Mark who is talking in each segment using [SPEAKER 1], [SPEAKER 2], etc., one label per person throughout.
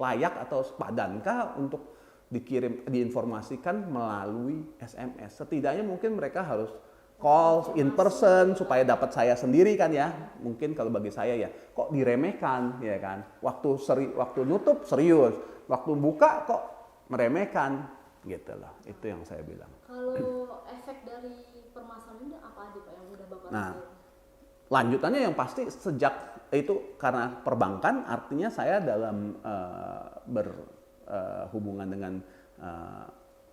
[SPEAKER 1] layak atau padankah untuk diinformasikan melalui SMS. Setidaknya mungkin mereka harus call in person supaya dapat saya sendiri kan ya. Mungkin kalau bagi saya ya kok diremehkan ya kan. Waktu nutup serius, waktu buka kok meremehkan gitu loh. Itu yang saya bilang.
[SPEAKER 2] Kalau efek dari permasalahan ini apa aja Pak yang udah Bapak rasain?
[SPEAKER 1] Lanjutannya yang pasti sejak itu karena perbankan artinya saya dalam berhubungan dengan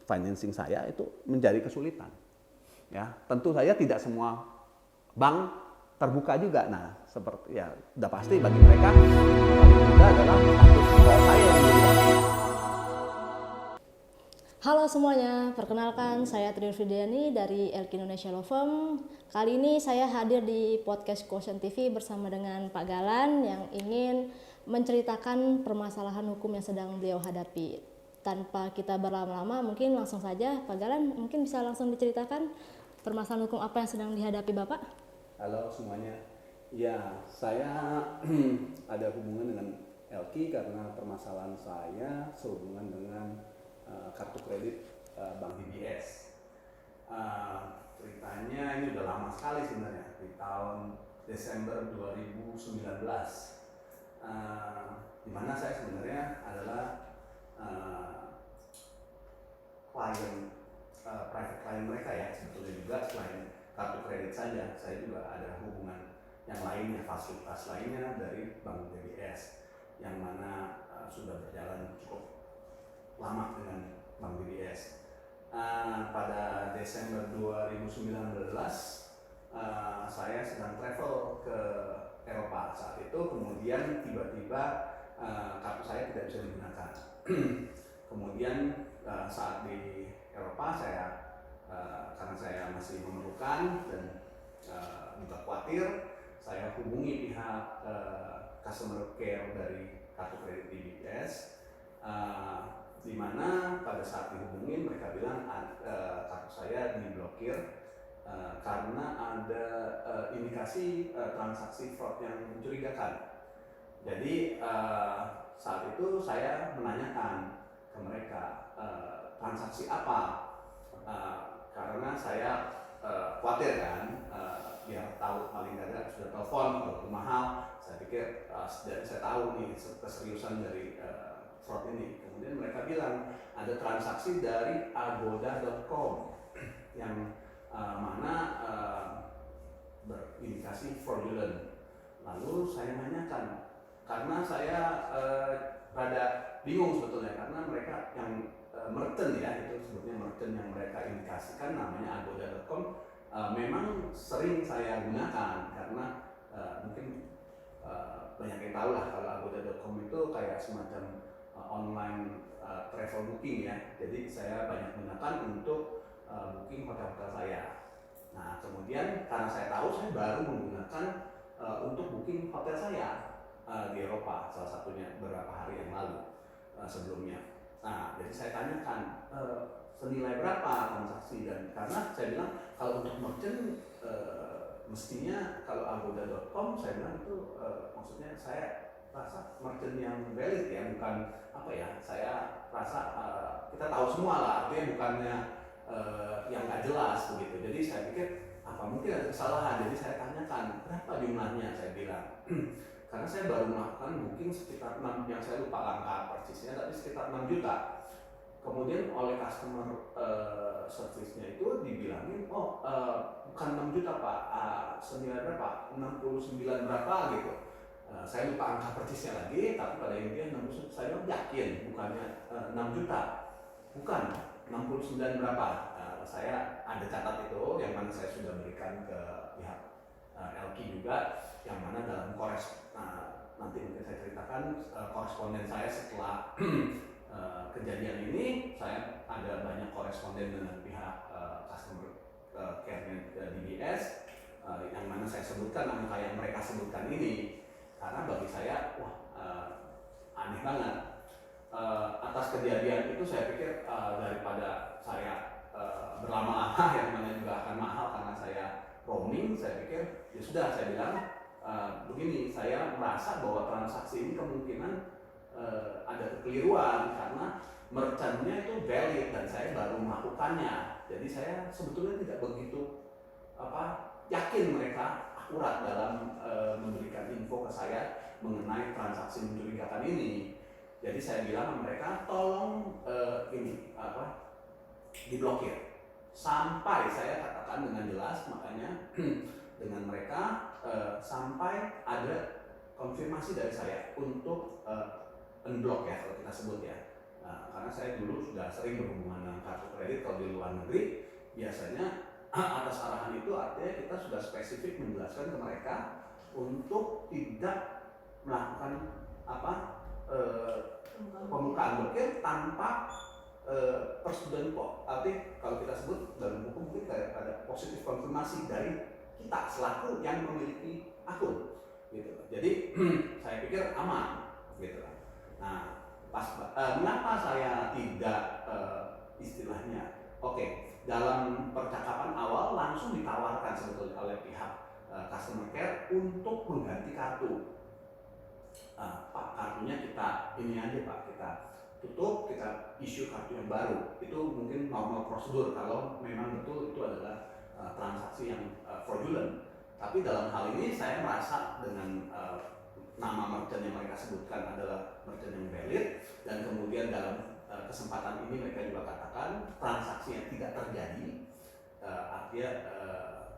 [SPEAKER 1] financing saya itu menjadi kesulitan. Ya, tentu saja tidak semua bank terbuka juga. Nah, seperti ya udah pasti bagi mereka paling mudah adalah status call saya yang dilihat.
[SPEAKER 2] Halo semuanya, perkenalkan saya Tri Fridiani dari LK Indonesia Law Firm. Kali ini saya hadir di podcast Quotient TV bersama dengan Pak Galan yang ingin menceritakan permasalahan hukum yang sedang beliau hadapi. Tanpa kita berlama-lama, mungkin langsung saja Pak Galan mungkin bisa langsung diceritakan permasalahan hukum apa yang sedang dihadapi Bapak?
[SPEAKER 1] Halo semuanya. Ya, saya ada hubungan dengan LK karena permasalahan saya sehubungan dengan kartu kredit Bank DBS. Ceritanya ini udah lama sekali sebenarnya, di tahun Desember 2019. Di mana saya sebenarnya adalah private client mereka ya, sebetulnya juga selain kartu kredit saja, saya juga ada hubungan yang lainnya, fasilitas lainnya dari Bank DBS yang mana sudah berjalan cukup lama dengan Bank DBS. Pada Desember 2019 saya sedang travel ke Eropa saat itu, kemudian tiba-tiba kartu saya tidak bisa digunakan. Kemudian saat di Eropa saya karena saya masih memerlukan dan juga khawatir, saya hubungi pihak customer care dari kartu kredit DBS, di mana pada saat dihubungin mereka bilang kartu saya diblokir karena ada indikasi transaksi fraud yang mencurigakan. Jadi saat itu saya menanyakan ke mereka transaksi apa, karena saya khawatir kan, biar tahu paling tidak sudah telepon walaupun mahal, saya pikir saya tahu nih keseriusan dari fraud ini. Kemudian mereka bilang ada transaksi dari agoda.com yang mana berindikasi fraudulent. Lalu saya menanyakan, karena saya rada bingung sebetulnya, karena mereka yang merchant ya, itu sebetulnya merchant yang mereka indikasikan namanya agoda.com memang sering saya gunakan karena mungkin banyak yang tahu lah kalau agoda.com itu kayak semacam online travel booking ya. Jadi saya banyak gunakan untuk booking hotel-hotel saya. Nah kemudian karena saya tahu, saya baru menggunakan untuk booking hotel saya di Eropa, salah satunya beberapa hari yang lalu sebelumnya. Nah jadi saya tanyakan senilai berapa transaksi, dan karena saya bilang kalau untuk merchant mestinya kalau agoda.com saya bilang itu maksudnya saya rasa merchant yang valid ya, bukan apa ya, saya rasa kita tahu semua lah, artinya bukannya yang nggak jelas begitu. Jadi saya pikir apa mungkin ada kesalahan, jadi saya tanyakan berapa jumlahnya, saya bilang karena saya baru melakukan booking sekitar 6, yang saya lupa angka persisnya, tapi sekitar 6 juta. Kemudian oleh customer service-nya itu dibilangin, bukan 6 juta Pak, senilai berapa, 69 berapa gitu. Saya lupa angka persisnya lagi, tapi pada intinya 69, saya yakin bukannya 6 juta, bukan 69 berapa. Saya ada catat itu, yang mana saya sudah berikan ke pihak LK juga, yang mana dalam nanti mungkin saya ceritakan koresponden saya setelah kejadian ini. Saya ada banyak koresponden dengan pihak customer care DBS, yang mana saya sebutkan angka yang mereka sebutkan ini, karena bagi saya aneh banget. Atas kejadian itu saya pikir daripada saya berlama-lama yang mana juga akan mahal karena saya roaming, saya pikir ya sudah, saya bilang begini, saya merasa bahwa transaksi ini kemungkinan ada kekeliruan karena merchantnya itu valid dan saya baru melakukannya. Jadi saya sebetulnya tidak begitu yakin mereka akurat dalam memberikan info ke saya mengenai transaksi mencurigakan ini. Jadi saya bilang sama mereka, tolong diblokir sampai saya katakan dengan jelas, makanya dengan mereka sampai ada konfirmasi dari saya untuk unblock ya kalau kita sebut ya. Karena saya dulu sudah sering berhubungan dengan kartu kredit kalau di luar negeri, biasanya atas arahan itu artinya kita sudah spesifik menjelaskan ke mereka untuk tidak melakukan pembukaan blokir tanpa persetujuan kok. Artinya kalau kita sebut dalam hukum mungkin ada positif konfirmasi dari kita selaku yang memiliki akun, gitu. Jadi saya pikir aman, gitu. Nah, mengapa saya tidak istilahnya dalam percakapan awal langsung ditawarkan sebetulnya oleh pihak customer care untuk mengganti kartu. Pak, kartunya kita ini aja Pak, kita tutup, kita issue kartu yang baru. Itu mungkin normal prosedur kalau memang betul itu adalah transaksi yang fraudulent. Tapi dalam hal ini saya merasa dengan nama merchant yang mereka sebutkan adalah merchant yang valid, dan kemudian dalam kesempatan ini mereka juga katakan transaksi yang tidak terjadi, artinya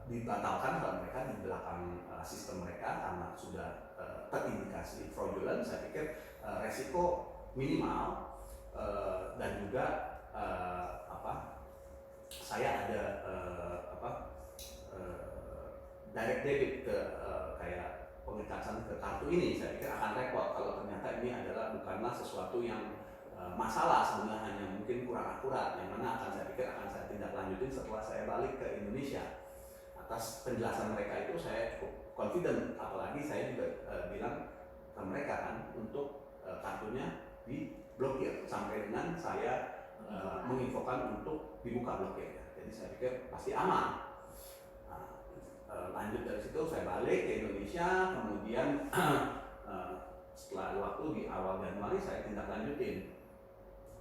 [SPEAKER 1] dibatalkan oleh mereka di belakang sistem mereka karena sudah terindikasi fraudulent. Saya pikir resiko minimal, dan juga saya ada direct debit ke kayak pengecasan ke kartu ini. Saya pikir akan repot kalau ternyata ini adalah bukanlah sesuatu yang masalah, sebenarnya hanya mungkin kurang akurat, yang mana akan saya tindak lanjutin setelah saya balik ke Indonesia. Atas penjelasan mereka itu saya cukup confident, apalagi saya juga bilang ke mereka kan untuk kartunya diblokir sampai dengan saya menginfokan untuk dibuka blokir. Jadi saya pikir pasti aman. Lanjut dari situ saya balik ke Indonesia, kemudian setelah waktu di awal Januari saya tindak lanjutin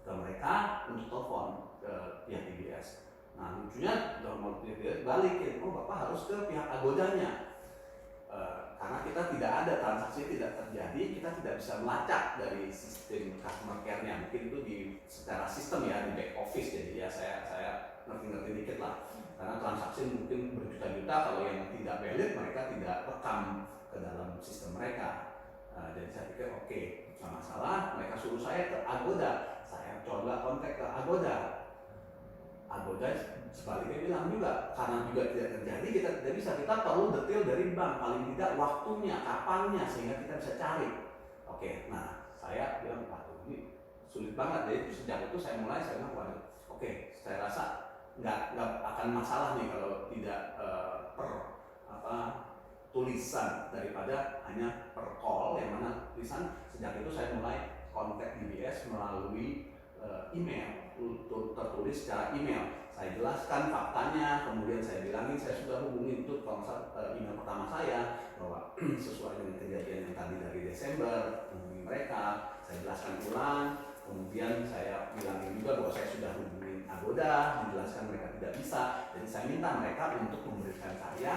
[SPEAKER 1] ke mereka untuk telepon ke pihak DBS. Nah lucunya mau DBS balikin, Bapak harus ke pihak Agodanya, karena kita tidak ada transaksi tidak terjadi, kita tidak bisa melacak dari sistem customer care-nya. Mungkin itu secara sistem ya di back office, jadi ya saya ngerti dikit lah. Karena transaksi mungkin berjuta-juta, kalau yang tidak valid mereka tidak rekam ke dalam sistem mereka. Jadi saya pikir oke, nggak masalah. Mereka suruh saya ke Agoda, saya coba kontak ke Agoda. Agoda sebaliknya bilang juga, karena juga tidak terjadi, kita tidak bisa, kita perlu detail dari bank, paling tidak waktunya, kapannya, sehingga kita bisa cari. Oke, nah saya bilang, waduh ini sulit banget. Jadi sejak itu saya bilang, waduh, oke, saya rasa nggak akan masalah nih kalau tidak tulisan daripada hanya per call, yang mana tulisan. Sejak itu saya mulai kontak DBS melalui email, tertulis secara email. Saya jelaskan faktanya, kemudian saya bilangin saya sudah hubungi itu email pertama saya bahwa sesuai dengan kejadian yang tadi dari Desember, hubungi mereka. Saya jelaskan ulang, kemudian saya bilangin juga bahwa saya sudah hubungi Agoda, menjelaskan mereka tidak bisa. Jadi saya minta mereka untuk memberikan saya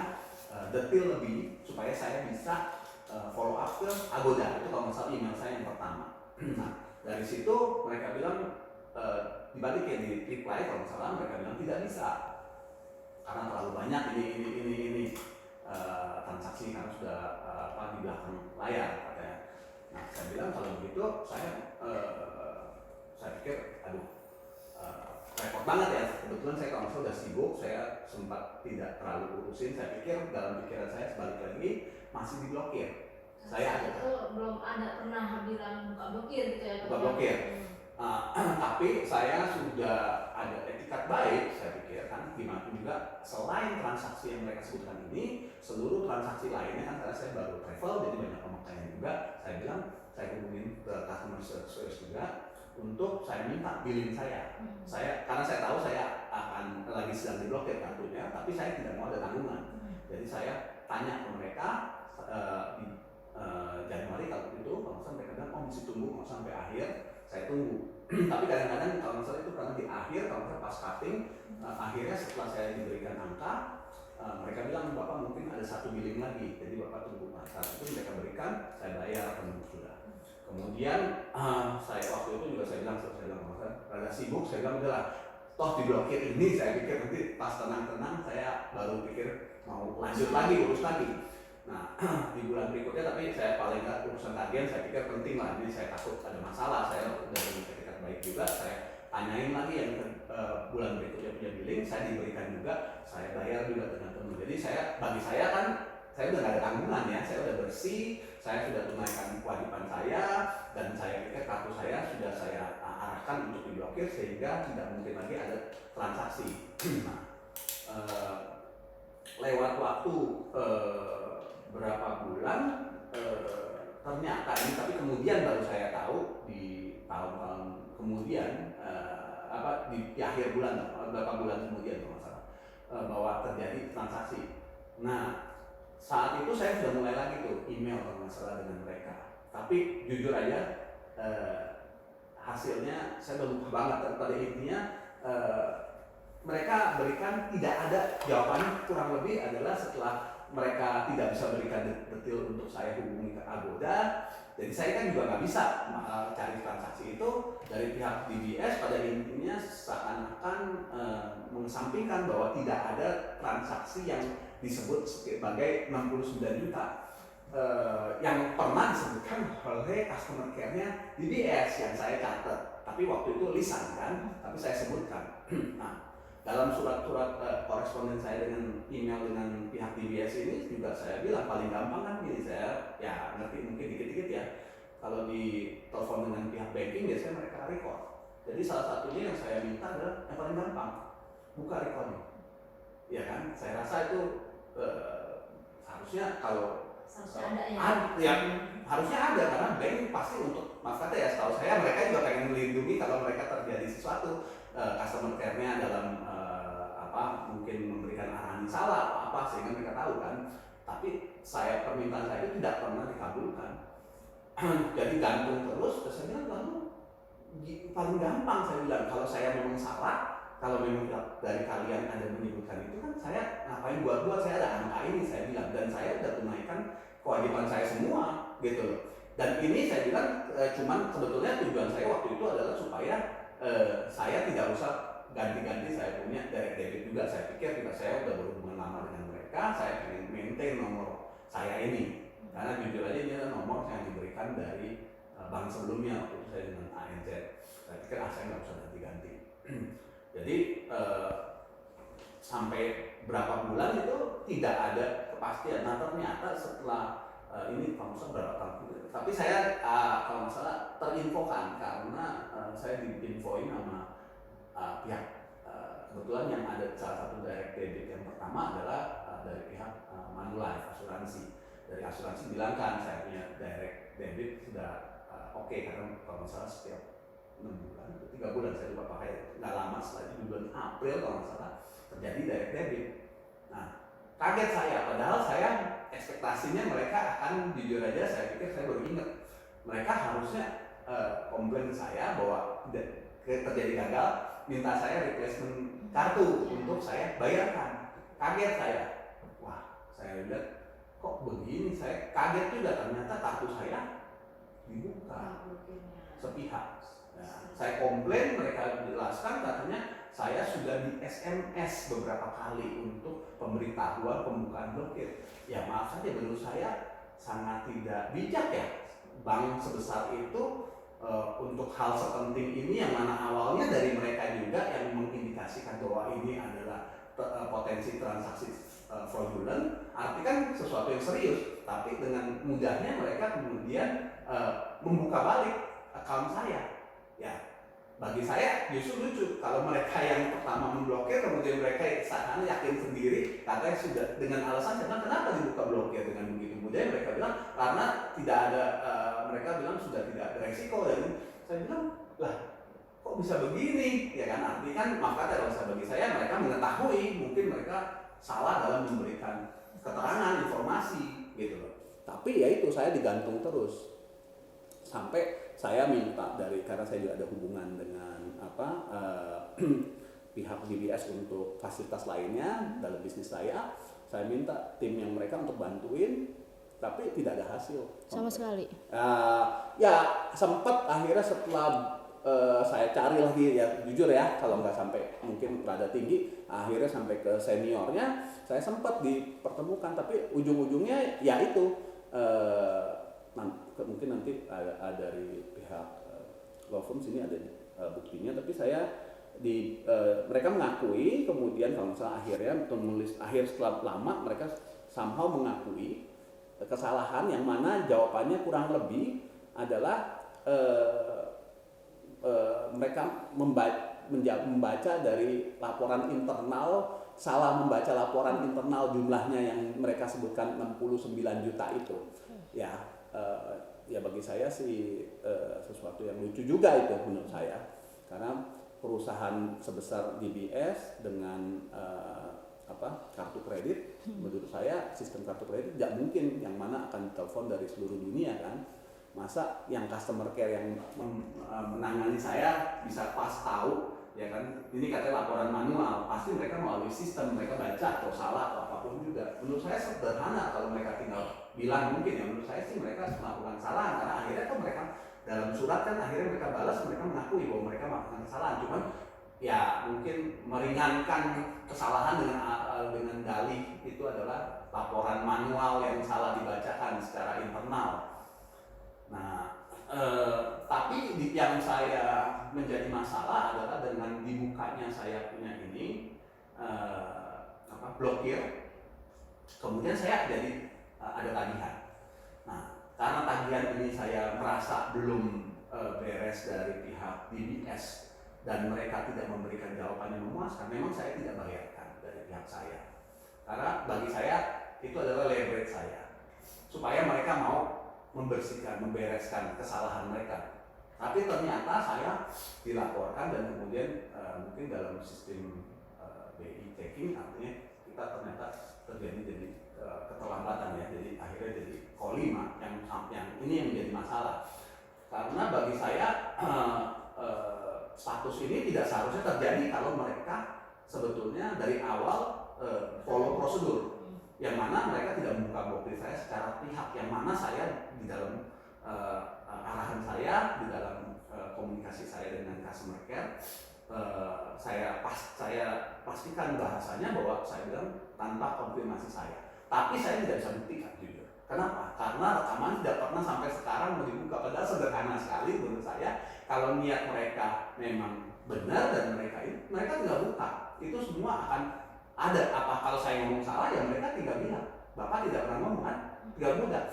[SPEAKER 1] detail lebih supaya saya bisa follow up ke Agoda. Itu kalau misalnya email saya yang pertama. Nah dari situ mereka bilang dibalikin, di reply kalau misalnya mereka bilang tidak bisa karena terlalu banyak ini transaksi karena sudah di belakang layar katanya. Nah saya bilang kalau begitu saya pikir repot banget ya. Kebetulan saya kalau sudah sibuk, saya sempat tidak terlalu urusin. Saya pikir dalam pikiran saya sebalik lagi masih diblokir. Saya ada
[SPEAKER 2] itu belum ada pernah bilang buka blokir gitu ya?
[SPEAKER 1] Buka blokir. Tapi saya sudah ada etikat baik, saya pikir kan, gimana juga selain transaksi yang mereka sebutkan ini, seluruh transaksi lainnya kan, karena saya baru travel jadi banyak pemakaian juga. Saya bilang saya hubungin ke customer service juga untuk saya minta billing saya. Karena saya tahu saya akan lagi sedang diblokir kartunya, tapi saya tidak mau ada tanggungan. Jadi saya tanya ke mereka di Januari kalau itu, kalau mereka bilang mesti tunggu sampai akhir. Saya tunggu. Tapi kadang-kadang kalau misalnya itu karena di akhir, kalau misalnya pas cutting, akhirnya setelah saya diberikan angka, mereka bilang bapak mungkin ada 1 billing lagi, jadi bapak tunggu. Nah, saat itu mereka berikan, saya bayar penuh sudah. Kemudian saya waktu itu juga saya bilang rada sibuk, saya bilang udahlah, toh diblokir ini, saya pikir nanti pas tenang-tenang saya baru pikir mau lanjut lagi, urus lagi. Nah, di bulan berikutnya tapi saya paling nggak urusan tagihan saya pikir penting lah, ini saya takut ada masalah, saya dari etikat baik juga, saya tanyain lagi yang bulan berikutnya punya billing, saya diberikan juga, saya bayar juga dengan penuh. Jadi bagi saya kan, saya udah nggak ada tanggungan ya, saya udah bersih, saya sudah tunaikan kewajiban saya, dan saya pikir kartu saya sudah saya arahkan untuk diblokir sehingga tidak mungkin lagi ada transaksi. Nah, lewat waktu berapa bulan, ternyata ini, tapi kemudian baru saya tahu di tahun-tahun kemudian, di akhir bulan, beberapa bulan kemudian kalau salah, bahwa terjadi transaksi. Nah, saat itu saya sudah mulai lagi tuh email kalau nggak salah dengan mereka. Tapi jujur aja hasilnya saya udah lupa banget. Pada intinya mereka berikan tidak ada jawabannya, kurang lebih adalah setelah mereka tidak bisa berikan detail untuk saya hubungi ke Agoda. Jadi saya kan juga nggak bisa cari transaksi itu dari pihak DBS. Pada intinya seakan-akan mengesampingkan bahwa tidak ada transaksi yang disebut sebagai 69 juta yang pernah disebutkan oleh customer care-nya DBS yang saya catat. Tapi waktu itu lisan kan, tapi saya sebutkan. Nah, dalam surat-surat koresponden saya dengan email dengan pihak DBS ini juga saya bilang paling gampang kan gini, saya ya ngerti mungkin dikit-dikit ya, kalau di telepon dengan pihak banking biasanya mereka record. Jadi salah satunya yang saya minta adalah yang paling gampang, buka recordnya. Ya kan, saya rasa itu harusnya kalau harusnya ada karena bank pasti untuk maaf kata ya, setahu saya mereka juga pengen melindungi kalau mereka terjadi sesuatu, customer care-nya dalam mungkin memberikan arahan salah apa sehingga mereka tahu kan. Tapi permintaan saya itu tidak pernah dikabulkan. Jadi gantung terus saya bilang lalu paling gampang saya bilang kalau saya memang salah, kalau memang dari kalian ada menyebutkan itu kan saya ngapain buat saya ada angka ini, saya bilang, dan saya sudah tunaikan kewajiban saya semua gitu loh. Dan ini saya bilang cuman sebetulnya tujuan saya waktu itu adalah supaya saya tidak usah ganti-ganti saya punya direct debit juga. Saya pikir juga saya udah berhubungan lama dengan mereka, saya ingin maintain nomor saya ini karena jujur aja ini adalah nomor yang diberikan dari bank sebelumnya waktu itu saya dengan ANZ. Saya pikir saya nggak usah ganti-ganti. Jadi sampai berapa bulan itu tidak ada kepastian. Nah ternyata setelah ini kalau misalnya berapa tahun, tapi saya kalau misalnya terinfokan karena saya diinfoin sama pihak kebetulan yang ada salah satu direct debit yang pertama adalah dari pihak Manulife asuransi. Dari asuransi bilang kan saya punya direct debit sudah oke, karena kalau misalnya setiap 6 bulan atau 3 bulan saya lupa pakai, nggak lama setelah itu bulan April kalau nggak salah terjadi direct debit. Nah kaget saya, padahal saya ekspektasinya mereka akan, jujur aja saya pikir saya baru ingat mereka harusnya komplain saya bahwa terjadi gagal, minta saya replacement kartu untuk saya bayarkan. Kaget saya, wah saya lihat kok begini, saya kaget juga ternyata kartu saya dibuka sepihak. Nah, saya komplain, mereka jelaskan katanya saya sudah di SMS beberapa kali untuk pemberitahuan pembukaan blokir. Ya maaf saja, menurut saya sangat tidak bijak ya bank sebesar itu untuk hal sepenting ini yang mana awalnya dari mereka juga yang mengindikasikan bahwa ini adalah potensi transaksi fraudulent, artinya kan sesuatu yang serius, tapi dengan mudahnya mereka kemudian membuka balik account saya. Ya, bagi saya justru lucu kalau mereka yang pertama memblokir kemudian mereka seakan yakin sendiri katanya sudah dengan alasan kenapa dibuka blokir dengan begitu mudah. Mereka bilang karena tidak ada mereka bilang sudah tidak ada resiko. Dan saya bilang lah kok bisa begini ya kan, artinya kan maka bagi saya mereka mengetahui mungkin mereka salah dalam memberikan keterangan informasi gitu loh. Tapi ya itu saya digantung terus sampai saya minta karena saya juga ada hubungan dengan pihak DBS untuk fasilitas lainnya dalam bisnis saya minta tim yang mereka untuk bantuin, tapi tidak ada hasil
[SPEAKER 2] sama sekali.
[SPEAKER 1] Ya sempat akhirnya setelah saya cari lagi, ya jujur ya, kalau nggak sampai mungkin rada tinggi, akhirnya sampai ke seniornya saya sempat dipertemukan, tapi ujung-ujungnya ya itu mungkin nanti ada dari pihak law firm sini ada buktinya, tapi saya mereka mengakui, kemudian kalau misalnya akhirnya menulis setelah lama mereka somehow mengakui kesalahan yang mana jawabannya kurang lebih adalah mereka membaca dari laporan internal, salah membaca laporan internal jumlahnya yang mereka sebutkan 69 juta itu. Ya bagi saya sih sesuatu yang lucu juga itu menurut saya, karena perusahaan sebesar DBS dengan kartu kredit, menurut saya sistem kartu kredit tidak mungkin yang mana akan telepon dari seluruh dunia kan. Masa yang customer care yang menangani saya bisa pas tahu, ya kan, ini katanya laporan manual, pasti mereka melalui sistem, mereka baca atau salah atau apapun juga. Menurut saya sederhana kalau mereka tinggal bilang, mungkin ya menurut saya sih mereka melakukan kesalahan, karena akhirnya kan mereka dalam surat kan akhirnya mereka balas, mereka mengakui bahwa mereka melakukan kesalahan, cuman ya mungkin meringankan kesalahan dengan dalih itu adalah laporan manual yang salah dibacakan secara internal. Nah, tapi yang saya menjadi masalah adalah dengan dibukanya saya punya ini blokir, kemudian saya jadi ada tagihan. Nah, karena tagihan ini saya merasa belum beres dari pihak DBS dan mereka tidak memberikan jawaban yang memuaskan, memang saya tidak bayarkan dari pihak saya. Karena bagi saya itu adalah leverage saya supaya mereka mau membereskan kesalahan mereka. Tapi ternyata saya dilaporkan dan kemudian mungkin dalam sistem BI checking, artinya kita ternyata terjadi keterlambatan ya, jadi akhirnya jadi kolima yang ini yang menjadi masalah. Karena bagi saya status ini tidak seharusnya terjadi kalau mereka sebetulnya dari awal follow prosedur, yang mana mereka tidak membuka blokir saya secara pihak, yang mana saya di dalam arahan saya, di dalam komunikasi saya dengan customer care, saya pastikan bahasanya bahwa saya bilang tanpa konfirmasi saya. Tapi saya tidak bisa buktikan jujur. Kenapa? Karena rekaman tidak pernah sampai sekarang mau dibuka. Padahal sederhana sekali menurut saya. Kalau niat mereka memang benar dan mereka tinggal buka, itu semua akan ada. Apa kalau saya ngomong salah ya mereka tinggal bilang. Bapak tidak pernah ngomong kan? Tinggal mudah.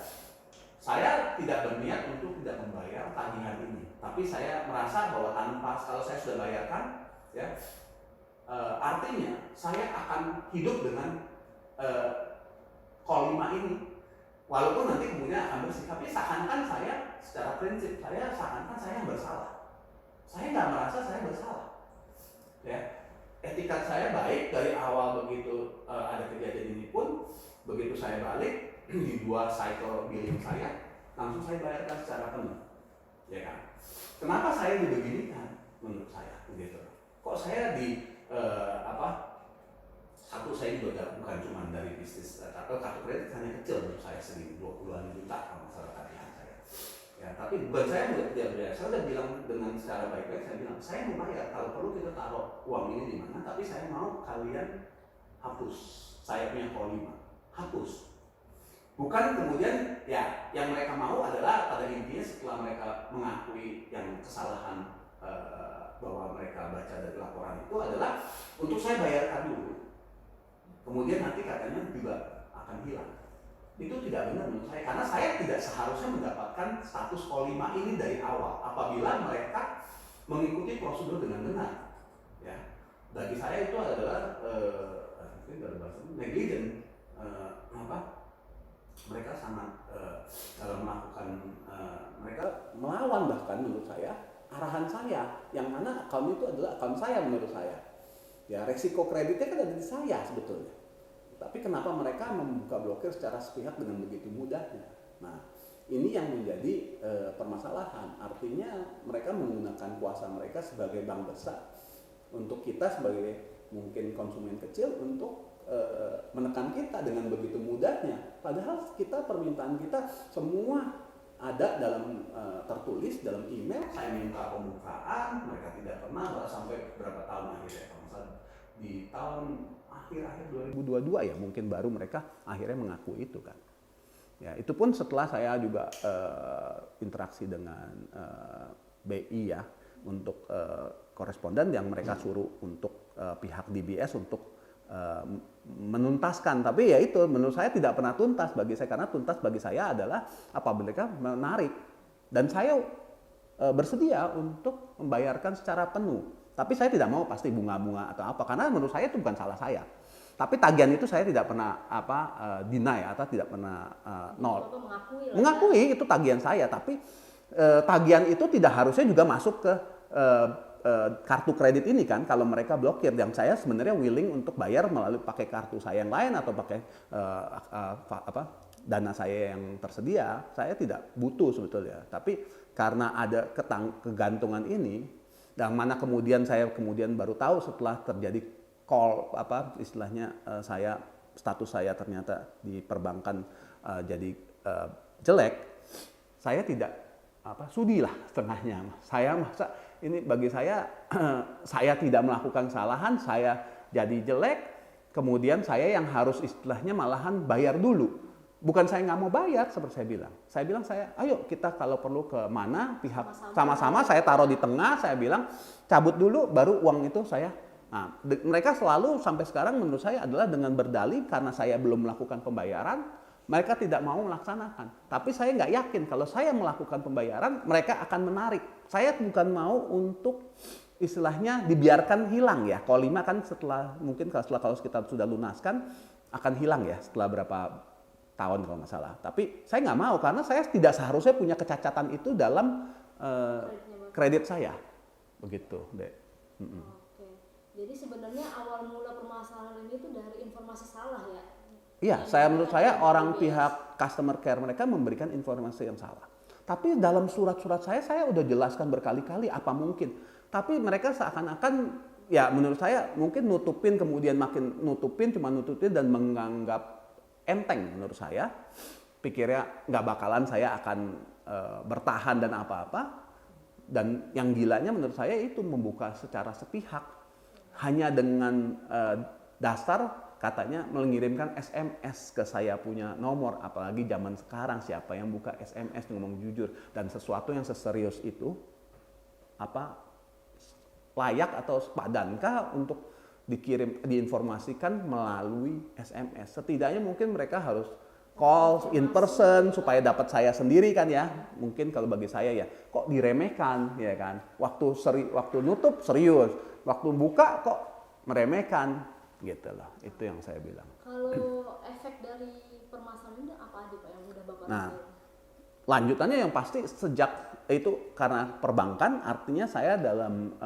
[SPEAKER 1] Saya tidak berniat untuk tidak membayar tagihan ini, tapi saya merasa bahwa kalau saya sudah bayarkan, ya artinya saya akan hidup dengan kolima ini, walaupun nanti kemudian akan bersih. Tapi seakan-akan saya secara prinsip seakan-akan saya yang bersalah. Saya nggak merasa saya bersalah. Ya, etikat saya baik dari awal begitu ada kejadian ini pun, begitu saya balik di 2 cycle billing saya, langsung saya bayarkan secara penuh, ya kan? Kenapa saya dibeginikan? Menurut saya begitu. Kok saya satu, saya juga bukan cuma dari bisnis atau kartu kredit hanya kecil menurut saya, segini 20-an juta kalau masalah tagihan saya. Ya, tapi bukan saya tidak bayar. Saya udah bilang dengan secara baik-baik, saya bilang saya mau bayar, kalau perlu kita taruh uang ini di mana, tapi saya mau kalian hapus saya punya kolima, hapus. Bukan kemudian ya yang mereka mau adalah pada intinya setelah mereka mengakui yang kesalahan bahwa mereka baca dari laporan itu adalah untuk saya bayarkan dulu, kemudian nanti katanya juga akan hilang. Itu tidak benar menurut saya, karena saya tidak seharusnya mendapatkan status kolima ini dari awal apabila mereka mengikuti prosedur dengan benar. Ya, bagi saya itu adalah mungkin dalam bahasa negligent, mereka sangat dalam melakukan mereka melawan bahkan menurut saya arahan saya, yang mana akun itu adalah akun saya menurut saya. Ya, resiko kreditnya kan ada di saya sebetulnya. Tapi kenapa mereka membuka blokir secara sepihak dengan begitu mudahnya? Nah, Ini yang menjadi permasalahan. Artinya mereka menggunakan kuasa mereka sebagai bank besar untuk kita sebagai mungkin konsumen kecil untuk menekan kita dengan begitu mudahnya. Padahal kita permintaan kita semua ada dalam tertulis dalam email. Saya minta pembukaan, mereka tidak pernah sampai berapa tahun akhirnya. Di tahun akhir-akhir 2022 ya mungkin baru mereka akhirnya mengaku itu kan. Ya, itu pun setelah saya juga interaksi dengan BI ya untuk koresponden yang mereka suruh untuk pihak DBS untuk menuntaskan. Tapi ya itu menurut saya tidak pernah tuntas bagi saya, karena tuntas bagi saya adalah apabila mereka menarik dan saya bersedia untuk membayarkan secara penuh. Tapi saya tidak mau pasti bunga-bunga atau apa, karena menurut saya itu bukan salah saya. Tapi tagihan itu saya tidak pernah deny atau tidak pernah nol. Mengakui itu tagihan saya, tapi tagihan itu tidak harusnya juga masuk ke kartu kredit ini kan. Kalau mereka blokir, yang saya sebenarnya willing untuk bayar melalui pakai kartu saya yang lain atau pakai dana saya yang tersedia, saya tidak butuh sebetulnya. Tapi karena ada kegantungan ini, dan mana kemudian saya baru tahu setelah terjadi call istilahnya status saya ternyata di perbankan jadi jelek, saya tidak sudilah setengahnya. Saya masa ini bagi saya saya tidak melakukan kesalahan, saya jadi jelek, kemudian saya yang harus istilahnya malahan bayar dulu. Bukan saya nggak mau bayar seperti saya bilang. Saya bilang ayo kita kalau perlu ke mana pihak sama-sama saya taruh di tengah, saya bilang cabut dulu baru uang itu saya. Nah, mereka selalu sampai sekarang menurut saya adalah dengan berdalih karena saya belum melakukan pembayaran, mereka tidak mau melaksanakan. Tapi saya nggak yakin kalau saya melakukan pembayaran, mereka akan menarik. Saya bukan mau untuk istilahnya dibiarkan hilang ya. Kalau 5 kan kalau kita sudah lunaskan akan hilang ya setelah berapa tahun kalau nggak salah. Tapi saya nggak mau karena saya tidak seharusnya punya kecacatan itu dalam kredit saya. Begitu, Dek.
[SPEAKER 2] Jadi sebenarnya awal mula permasalahan ini itu dari informasi salah ya?
[SPEAKER 1] Iya, menurut saya orang pihak customer care mereka memberikan informasi yang salah. Tapi dalam surat-surat saya udah jelaskan berkali-kali apa mungkin. Tapi mereka seakan-akan ya menurut saya mungkin kemudian makin nutupin dan menganggap enteng menurut saya. Pikirnya nggak bakalan saya akan bertahan dan apa-apa. Dan yang gilanya menurut saya itu membuka secara sepihak. Hanya dengan dasar katanya mengirimkan SMS ke saya punya nomor, apalagi zaman sekarang siapa yang buka SMS ngomong jujur, dan sesuatu yang seserius itu layak atau padankah untuk diinformasikan melalui SMS. Setidaknya mungkin mereka harus call in person supaya dapat saya sendiri kan ya. Mungkin kalau bagi saya ya kok diremehkan ya kan. Waktu nutup serius, waktu buka kok meremehkan gitu loh. Itu yang saya bilang.
[SPEAKER 2] Kalau efek dari permasalahan ini apa aja Pak yang udah Bapak rasain?
[SPEAKER 1] Lanjutannya yang pasti sejak itu karena perbankan, artinya saya dalam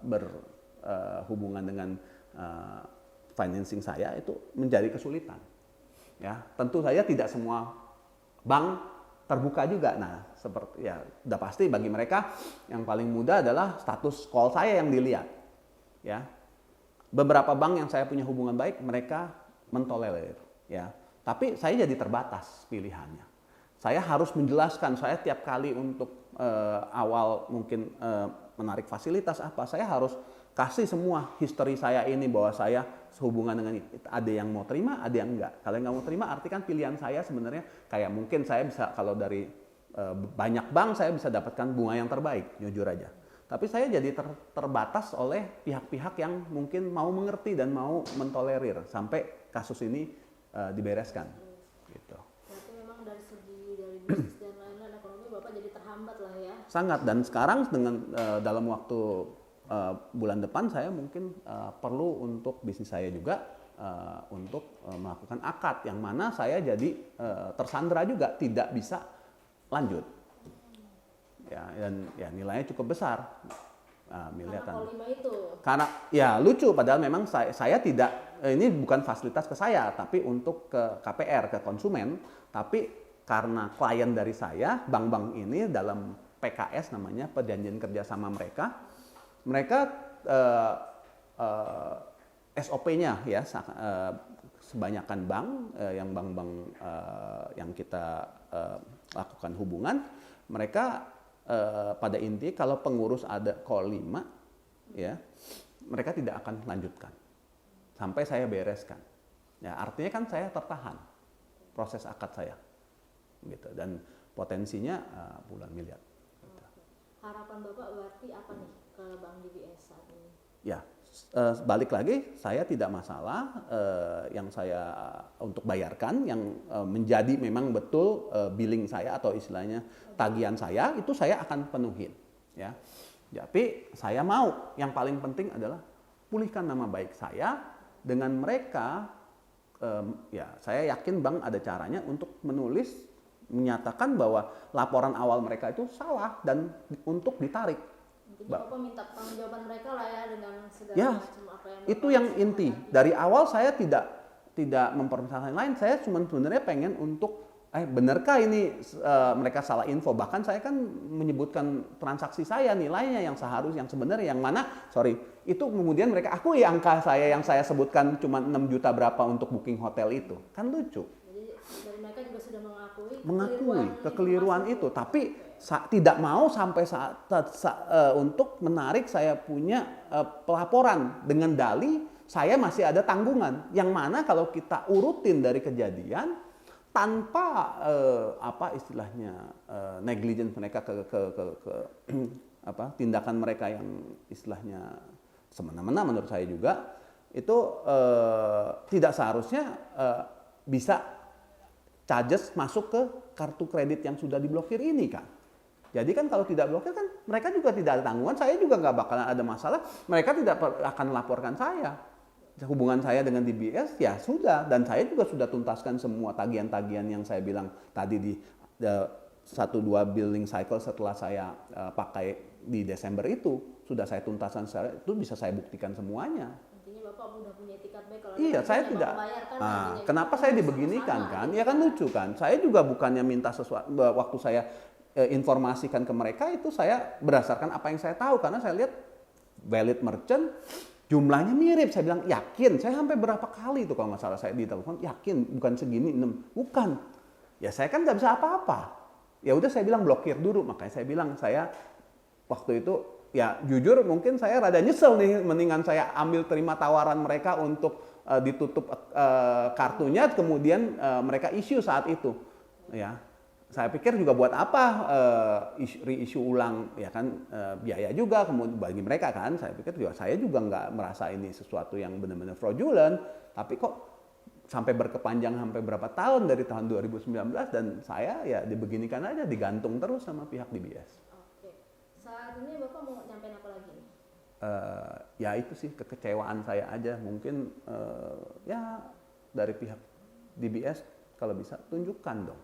[SPEAKER 1] berhubungan dengan financing saya itu menjadi kesulitan. Ya, tentu saja tidak semua bank terbuka juga. Nah, seperti ya udah pasti bagi mereka yang paling mudah adalah status call saya yang dilihat. Ya. Beberapa bank yang saya punya hubungan baik mereka mentolerir, ya. Tapi saya jadi terbatas pilihannya. Saya harus menjelaskan, saya tiap kali untuk awal mungkin menarik fasilitas saya harus kasih semua history saya ini bahwa saya sehubungan dengan itu. Ada yang mau terima, ada yang enggak. Kalau yang nggak mau terima, arti kan pilihan saya sebenarnya kayak mungkin saya bisa kalau dari banyak bank saya bisa dapatkan bunga yang terbaik, jujur aja. Tapi saya jadi terbatas oleh pihak-pihak yang mungkin mau mengerti dan mau mentolerir sampai kasus ini dibereskan. Gitu.
[SPEAKER 2] Berarti memang dari bisnis dan lain-lain ekonomi Bapak jadi terhambat lah ya?
[SPEAKER 1] Sangat, dan sekarang dengan dalam waktu bulan depan saya mungkin perlu untuk bisnis saya juga untuk melakukan akad yang mana saya jadi tersandra juga tidak bisa lanjut ya, dan ya nilainya cukup besar miliaran. Karena ya lucu padahal memang saya tidak ini bukan fasilitas ke saya tapi untuk ke KPR ke konsumen, tapi karena klien dari saya, bank-bank ini dalam PKS namanya perjanjian kerjasama mereka SOP-nya ya sebanyakan bank yang bank-bank yang kita lakukan hubungan, mereka pada inti kalau pengurus ada call 5 ya, mereka tidak akan lanjutkan sampai saya bereskan. Ya, artinya kan saya tertahan proses akad saya. Gitu, dan potensinya puluhan miliar. Gitu.
[SPEAKER 2] Harapan Bapak berarti apa nih ke Bank DBS saat ini?
[SPEAKER 1] Ya, balik lagi, saya tidak masalah yang saya untuk bayarkan, yang menjadi memang betul billing saya atau istilahnya tagihan saya, itu saya akan penuhin. Ya, tapi saya mau, yang paling penting adalah pulihkan nama baik saya dengan mereka. Ya, saya yakin bank ada caranya untuk menyatakan bahwa laporan awal mereka itu salah dan untuk ditarik.
[SPEAKER 2] Intinya Bapak minta pertanggungjawaban mereka lah ya dengan segala
[SPEAKER 1] ya,
[SPEAKER 2] macam apa yang
[SPEAKER 1] itu yang inti. Dari awal saya tidak mempermasalahkan lain, saya cuma sebenarnya pengen untuk benarkah ini mereka salah info. Bahkan saya kan menyebutkan transaksi saya, nilainya yang seharusnya, yang sebenarnya, yang mana, itu kemudian mereka akui angka saya yang saya sebutkan cuma 6 juta berapa untuk booking hotel itu. Kan lucu.
[SPEAKER 2] Jadi dari mereka juga sudah
[SPEAKER 1] mengakui kekeliruan itu, tapi tidak mau sampai untuk menarik saya punya pelaporan dengan dalih saya masih ada tanggungan. Yang mana kalau kita urutin dari kejadian, tanpa negligence mereka ke tindakan mereka yang istilahnya semena-mena menurut saya juga itu tidak seharusnya bisa charges masuk ke kartu kredit yang sudah diblokir ini kan. Jadi kan kalau tidak blokir kan mereka juga tidak ada tanggungan, saya juga nggak bakalan ada masalah, mereka tidak akan laporkan saya. Hubungan saya dengan DBS ya sudah, dan saya juga sudah tuntaskan semua tagihan-tagihan yang saya bilang tadi di 1-2 billing cycle setelah saya pakai di Desember itu sudah saya tuntaskan, itu bisa saya buktikan semuanya.
[SPEAKER 2] Intinya Bapak udah punya etikat baik kalau
[SPEAKER 1] iya, saya tidak. Kenapa saya dibeginikan kan? Ya kan lucu kan? Saya juga bukannya minta sesuatu waktu saya informasikan ke mereka itu saya berdasarkan apa yang saya tahu, karena saya lihat valid merchant jumlahnya mirip. Saya bilang yakin, saya sampai berapa kali itu kalau nggak salah saya di telepon, yakin bukan segini 6, bukan. Ya saya kan nggak bisa apa-apa. Ya udah saya bilang blokir dulu, makanya saya bilang saya waktu itu ya jujur mungkin saya rada nyesel nih, mendingan saya ambil terima tawaran mereka untuk ditutup kartunya, kemudian mereka issue saat itu. Ya. Saya pikir juga buat apa reissue ulang, ya kan biaya juga kemudian bagi mereka kan. Saya pikir juga saya juga nggak merasa ini sesuatu yang benar-benar fraudulent, tapi kok sampai berkepanjang sampai berapa tahun dari tahun 2019 dan saya ya dibeginikan aja, digantung terus sama pihak DBS.
[SPEAKER 2] Oke, saat ini Bapak mau nyampein apa lagi nih?
[SPEAKER 1] Ya itu sih kekecewaan saya aja, mungkin ya dari pihak DBS kalau bisa tunjukkan dong.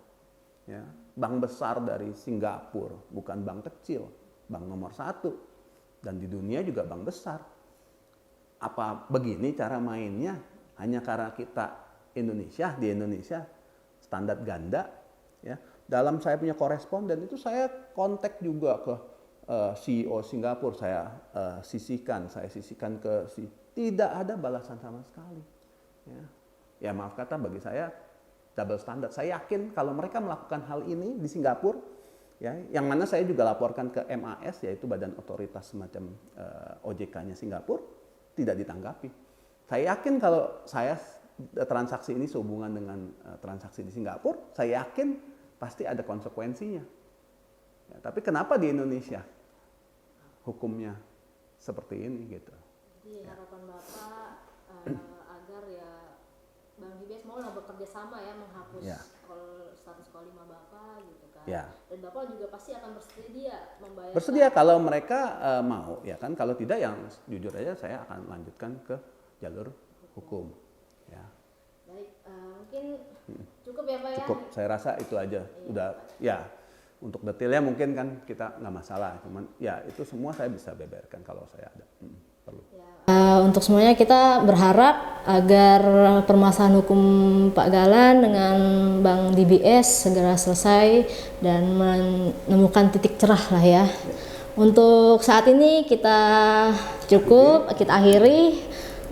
[SPEAKER 1] Ya, bank besar dari Singapura, bukan bank kecil, bank nomor 1 dan di dunia juga bank besar. Apa begini cara mainnya? Hanya karena kita di Indonesia standar ganda. Ya, dalam saya punya koresponden itu saya kontak juga ke CEO Singapura, saya sisihkan ke tidak ada balasan sama sekali. Ya maaf kata bagi saya double standard. Saya yakin kalau mereka melakukan hal ini di Singapura, ya, yang mana saya juga laporkan ke MAS, yaitu Badan Otoritas semacam OJK-nya Singapura, tidak ditanggapi. Saya yakin kalau saya transaksi ini sehubungan dengan transaksi di Singapura, saya yakin pasti ada konsekuensinya. Ya, tapi kenapa di Indonesia hukumnya seperti ini gitu?
[SPEAKER 2] Jadi harapan Bapak agar ya Bank DBS mau lah bekerja sama ya menghapus status call 5 Bapak gitu kan.
[SPEAKER 1] Ya.
[SPEAKER 2] Dan Bapak juga pasti akan bersedia membayar.
[SPEAKER 1] Bersedia kalau mereka mau, ya kan. Kalau tidak, yang jujur aja saya akan lanjutkan ke jalur hukum. Ya.
[SPEAKER 2] Baik, mungkin cukup ya Pak ya.
[SPEAKER 1] Cukup, saya rasa itu aja. Udah, ya. Untuk detailnya mungkin kan kita nggak masalah, cuman ya itu semua saya bisa beberkan kalau saya ada.
[SPEAKER 2] Untuk semuanya kita berharap agar permasalahan hukum Pak Galan dengan Bank DBS segera selesai dan menemukan titik cerah lah ya. Untuk saat ini kita cukup, kita akhiri.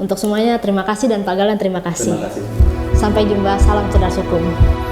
[SPEAKER 2] Untuk semuanya terima kasih dan Pak Galan terima kasih.
[SPEAKER 1] Terima kasih.
[SPEAKER 2] Sampai jumpa, salam cerdas hukum.